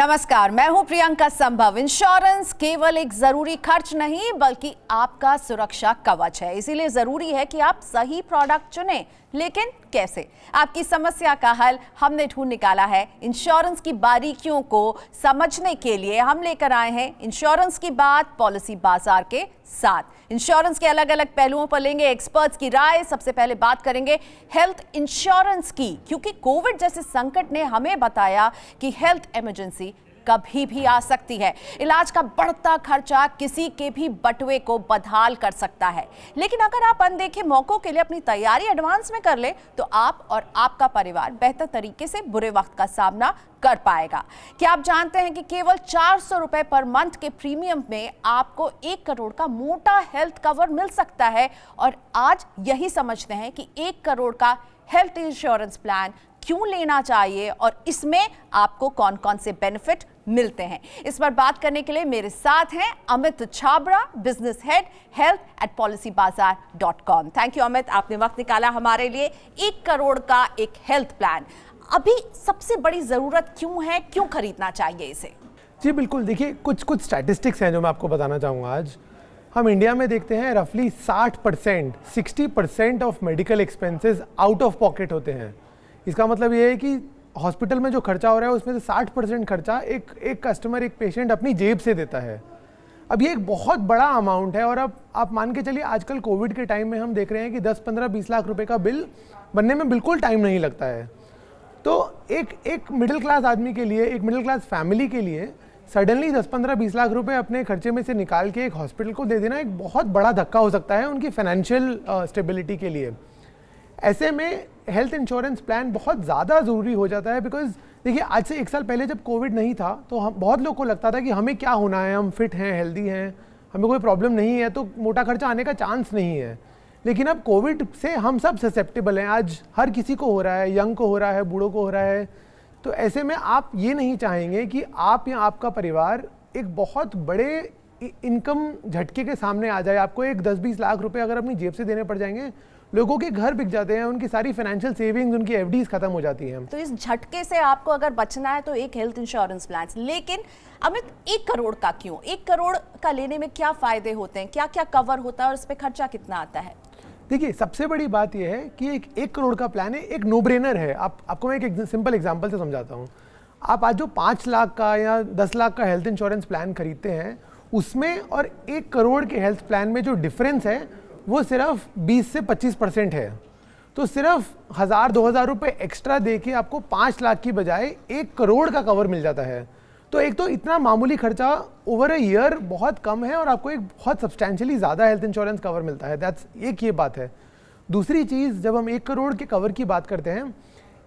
नमस्कार, मैं हूं प्रियंका संभव। इंश्योरेंस केवल एक जरूरी खर्च नहीं बल्कि आपका सुरक्षा कवच है। इसीलिए जरूरी है कि आप सही प्रोडक्ट चुनें। लेकिन कैसे? आपकी समस्या का हल हमने ढूंढ निकाला है। इंश्योरेंस की बारीकियों को समझने के लिए हम लेकर आए हैं इंश्योरेंस की बात पॉलिसी बाजार के साथ। इंश्योरेंस के अलग अलग पहलुओं पर लेंगे एक्सपर्ट्स की राय। सबसे पहले बात करेंगे हेल्थ इंश्योरेंस की, क्योंकि कोविड जैसे संकट ने हमें बताया कि हेल्थ इमरजेंसी कभी भी आ सकती है। इलाज का बढ़ता खर्चा किसी के भी बटुए को बदहाल कर सकता है। लेकिन अगर आप अनदेखे मौकों के लिए अपनी तैयारी एडवांस में कर ले तो आप और आपका परिवार बेहतर तरीके से बुरे वक्त का सामना कर पाएगा। क्या आप जानते हैं कि केवल 400 रुपए पर मंथ के प्रीमियम में आपको 1 करोड़ का मोटा हेल्थ कवर मिल सकता है? और आज यही समझते हैं कि 1 करोड़ का हेल्थ इंश्योरेंस प्लान क्यों लेना चाहिए और इसमें आपको कौन कौन से बेनिफिट मिलते हैं। इस पर बात करने के लिए मेरे साथ हैं Amit Chhabra, business head health@policybazaar.com। Thank you Amit, आपने वक्त निकाला हमारे लिए। 1 करोड़ का एक हेल्थ प्लान अभी सबसे बड़ी जरूरत क्यों है, क्यों खरीदना चाहिए इसे? जी बिल्कुल, देखिए कुछ स्टैटिस्टिक्स हैं जो मैं आपको बताना चाहूँगा। आज हम इंडिया में देखते हैं रफली 60% of medical expenses out of pocket होते हैं। इसका मतलब ये है कि हॉस्पिटल में जो खर्चा हो रहा है उसमें से 60% खर्चा एक कस्टमर, एक पेशेंट अपनी जेब से देता है। अब ये एक बहुत बड़ा अमाउंट है और अब आप मान के चलिए आजकल कोविड के टाइम में हम देख रहे हैं कि 10, 15, 20 लाख रुपए का बिल बनने में बिल्कुल टाइम नहीं लगता है। तो एक मिडिल क्लास आदमी के लिए, एक मिडिल क्लास फैमिली के लिए सडनली 10, 15, 20 लाख रुपए अपने खर्चे में से निकाल के एक हॉस्पिटल को दे देना एक बहुत बड़ा धक्का हो सकता है उनकी फाइनेंशियल स्टेबिलिटी के लिए। ऐसे में हेल्थ इंश्योरेंस प्लान बहुत ज़्यादा ज़रूरी हो जाता है। बिकॉज देखिए, आज से 1 साल पहले जब कोविड नहीं था तो हम बहुत लोग को लगता था कि हमें क्या होना है, हम फिट हैं, हेल्दी हैं, हमें कोई प्रॉब्लम नहीं है, तो मोटा खर्चा आने का चांस नहीं है। लेकिन अब कोविड से हम सब ससेप्टेबल हैं। आज हर किसी को हो रहा है, यंग को हो रहा है, बूढ़ों को हो रहा है। तो ऐसे में आप ये नहीं चाहेंगे कि आप या आपका परिवार एक बहुत बड़े इनकम झटके के सामने आ जाए। आपको एक 10-20 लाख रुपए अगर अपनी जेब से देने पड़ जाएंगे, लोगों के घर बिक जाते हैं, उनकी सारी फाइनेंशियल सेविंग्स, उनकी एफडीज खत्म हो जाती हैं। तो इस झटके से आपको अगर बचना है तो एक हेल्थ इंश्योरेंस प्लान। लेकिन अमित, 1 करोड़ का क्यों? 1 करोड़ का लेने में क्या फायदे होते हैं, क्या क्या कवर होता है और इस पे खर्चा कितना आता है? देखिए, सबसे बड़ी बात यह है कि एक करोड़ का प्लान है, एक नो ब्रेनर है। आपको मैं एक सिंपल एग्जांपल से समझाता हूँ। आप आज जो 5 लाख का या 10 लाख का हेल्थ इंश्योरेंस प्लान खरीदते हैं, उसमें और 1 करोड़ के हेल्थ प्लान में जो डिफरेंस है वो सिर्फ 20 से 25% है। तो सिर्फ 1000-2000 रुपये एक्स्ट्रा दे के आपको 5 लाख की बजाय 1 करोड़ का कवर मिल जाता है। तो एक तो इतना मामूली खर्चा ओवर अ ईयर बहुत कम है और आपको एक बहुत सब्सटैंशियली ज़्यादा हेल्थ इंश्योरेंस कवर मिलता है। दैट्स एक ये बात है। दूसरी चीज़, जब हम 1 करोड़ के कवर की बात करते हैं,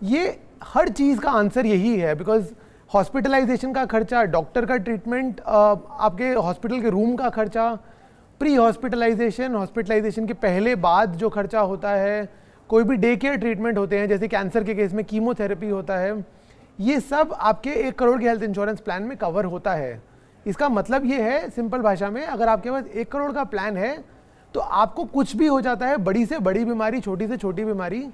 ये हर चीज़ का आंसर यही है। बिकॉज हॉस्पिटलाइजेशन का खर्चा, डॉक्टर का ट्रीटमेंट, आपके हॉस्पिटल के रूम का खर्चा, प्री हॉस्पिटलाइजेशन के पहले बाद जो खर्चा होता है, कोई भी डे केयर ट्रीटमेंट होते हैं जैसे कैंसर के केस में कीमोथेरेपी होता है, ये सब आपके 1 करोड़ के हेल्थ इंश्योरेंस प्लान में कवर होता है। इसका मतलब ये है सिंपल भाषा में, अगर आपके पास 1 करोड़ का प्लान है तो आपको कुछ भी हो जाता है, बड़ी से बड़ी बीमारी, छोटी से छोटी बीमारी,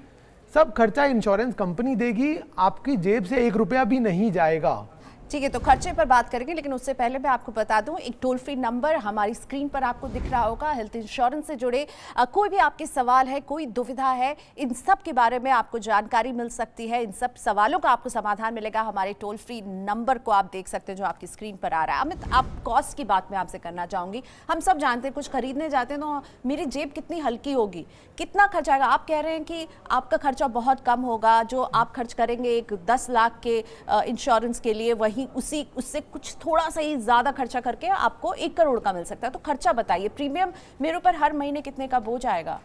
सब खर्चा इंश्योरेंस कंपनी देगी, आपकी जेब से 1 रुपया भी नहीं जाएगा। ठीक है, तो खर्चे पर बात करेंगे, लेकिन उससे पहले मैं आपको बता दूं, एक टोल फ्री नंबर हमारी स्क्रीन पर आपको दिख रहा होगा। हेल्थ इंश्योरेंस से जुड़े कोई भी आपके सवाल है, कोई दुविधा है, इन सब के बारे में आपको जानकारी मिल सकती है। इन सब सवालों का आपको समाधान मिलेगा। हमारे टोल फ्री नंबर को आप देख सकते हैं जो आपकी स्क्रीन पर आ रहा है। अमित, आप कॉस्ट की बात मैं आपसे करना चाहूँगी। हम सब जानते हैं, कुछ खरीदने जाते हैं तो मेरी जेब कितनी हल्की होगी, कितना खर्च आएगा। आप कह रहे हैं कि आपका खर्चा बहुत कम होगा, जो आप खर्च करेंगे एक 10 लाख के इंश्योरेंस के लिए, वही उससे कुछ थोड़ा सा ही ज्यादा खर्चा करके आपको 1 करोड़ का मिल सकता है। तो खर्चा बताइए, प्रीमियम मेरे ऊपर हर महीने कितने का बोझ आएगा?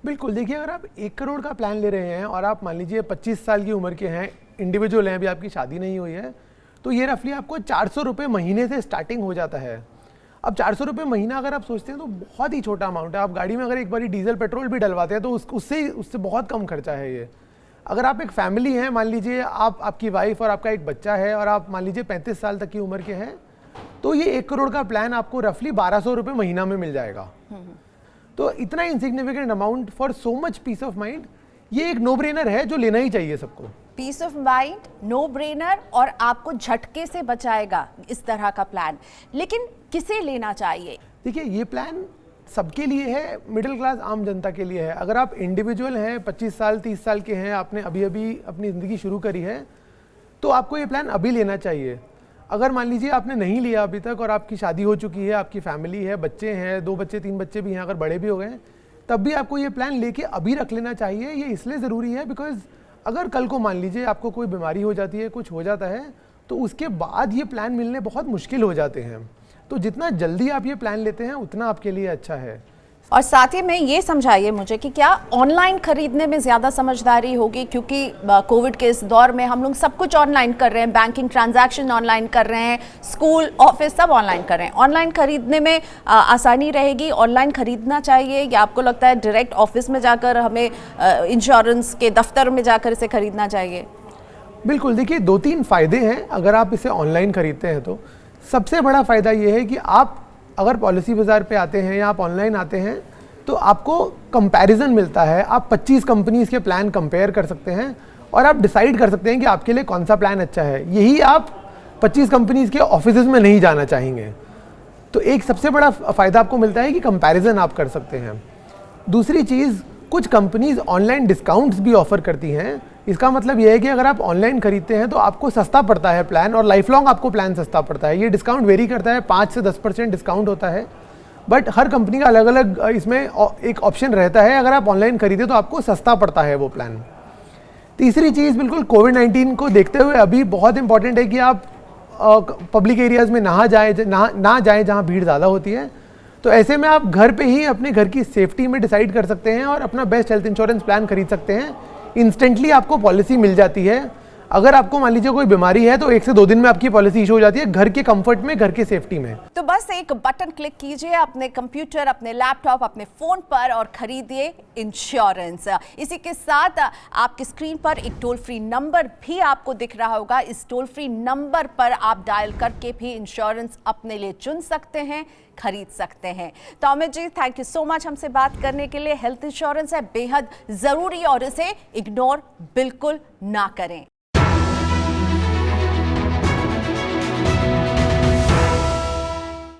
बिल्कुल, देखिए, अगर आप 1 करोड़ का प्लान ले रहे हैं और आप मान लीजिए 25 साल की उम्र के हैं, इंडिविजुअल हैं, अभी आपकी शादी नहीं हुई है, तो ये रफली आपको 400 रुपये महीने से स्टार्टिंग हो जाता है। अब 400 रुपये महीना अगर आप सोचते हैं तो बहुत ही छोटा अमाउंट है। आप गाड़ी में अगर एक बार डीजल पेट्रोल भी डलवाते हैं तो उससे बहुत कम खर्चा है ये। अगर आप एक फैमिली हैं, मान लीजिए आपकी वाइफ और आपका एक बच्चा है और आप मान लीजिए 35 साल तक की उम्र के हैं, तो ये 1 करोड़ का प्लान आपको रफली 1200 रुपये महीना में मिल जाएगा। तो इतना insignificant amount for so much peace of mind, ये एक नो ब्रेनर है जो लेना ही चाहिए सबको। Peace of mind, no brainer और आपको झटके से बचाएगा इस तरह का प्लान। लेकिन किसे लेना चाहिए? देखिए, ये प्लान सबके लिए है, मिडिल क्लास आम जनता के लिए है। अगर आप इंडिविजुअल हैं, 25 साल 30 साल के हैं, आपने अभी अभी अपनी ज़िंदगी शुरू करी है, तो आपको ये प्लान अभी लेना चाहिए। अगर मान लीजिए आपने नहीं लिया अभी तक और आपकी शादी हो चुकी है, आपकी फैमिली है, बच्चे हैं, 2 बच्चे 3 बच्चे भी हैं, अगर बड़े भी हो गए हैं, तब भी आपको ये प्लान लेके अभी रख लेना चाहिए। ये इसलिए ज़रूरी है बिकॉज अगर कल को मान लीजिए आपको कोई बीमारी हो जाती है, कुछ हो जाता है, तो उसके बाद ये प्लान मिलने बहुत मुश्किल हो जाते हैं। तो जितना जल्दी आप ये प्लान लेते हैं उतना आपके लिए अच्छा है। और साथ ही में ये समझाइए मुझे कि क्या ऑनलाइन खरीदने में ज़्यादा समझदारी होगी, क्योंकि कोविड के इस दौर में हम लोग सब कुछ ऑनलाइन कर रहे हैं, बैंकिंग ट्रांजैक्शन ऑनलाइन कर रहे हैं, स्कूल ऑफिस सब ऑनलाइन कर रहे हैं। ऑनलाइन खरीदने में आसानी रहेगी, ऑनलाइन खरीदना चाहिए, या आपको लगता है डायरेक्ट ऑफिस में जाकर हमें इंश्योरेंस के दफ्तर में जाकर इसे खरीदना चाहिए? बिल्कुल, देखिए 2-3 फ़ायदे हैं अगर आप इसे ऑनलाइन खरीदते हैं तो। सबसे बड़ा फ़ायदा ये है कि आप अगर पॉलिसी बाज़ार पे आते हैं या आप ऑनलाइन आते हैं तो आपको कंपैरिजन मिलता है। आप 25 कंपनीज़ के प्लान कंपेयर कर सकते हैं और आप डिसाइड कर सकते हैं कि आपके लिए कौन सा प्लान अच्छा है। यही आप 25 कंपनीज़ के ऑफिसेज़ में नहीं जाना चाहेंगे। तो एक सबसे बड़ा फ़ायदा आपको मिलता है कि कंपैरिजन आप कर सकते हैं। दूसरी चीज़, कुछ कंपनीज़ ऑनलाइन डिस्काउंट्स भी ऑफ़र करती हैं। इसका मतलब यह है कि अगर आप ऑनलाइन खरीदते हैं तो आपको सस्ता पड़ता है प्लान, और लाइफ लॉन्ग आपको प्लान सस्ता पड़ता है। ये डिस्काउंट वेरी करता है, 5 से 10% डिस्काउंट होता है, बट हर कंपनी का अलग अलग इसमें एक ऑप्शन रहता है। अगर आप ऑनलाइन खरीदे तो आपको सस्ता पड़ता है वो प्लान। तीसरी चीज़, बिल्कुल कोविड-19 को देखते हुए अभी बहुत इंपॉर्टेंट है कि आप पब्लिक एरियाज़ में ना जाएँ जहाँ भीड़ ज़्यादा होती है। तो ऐसे में आप घर पे ही अपने घर की सेफ्टी में डिसाइड कर सकते हैं और अपना बेस्ट हेल्थ इंश्योरेंस प्लान खरीद सकते हैं। इंस्टेंटली आपको पॉलिसी मिल जाती है। अगर आपको मान लीजिए कोई बीमारी है तो 1 से 2 दिन में आपकी पॉलिसी इशू हो जाती है, घर के कंफर्ट में, घर के सेफ्टी में। तो बस एक बटन क्लिक कीजिए अपने कंप्यूटर, अपने लैपटॉप, अपने फोन पर और खरीदिए इंश्योरेंस। इसी के साथ आपकी स्क्रीन पर एक टोल फ्री नंबर भी आपको दिख रहा होगा। इस टोल फ्री नंबर पर आप डायल करके भी इंश्योरेंस अपने लिए चुन सकते हैं, खरीद सकते हैं। तो Amit ji, thank you so much हमसे बात करने के लिए। हेल्थ इंश्योरेंस है बेहद जरूरी और इसे इग्नोर बिल्कुल ना करें।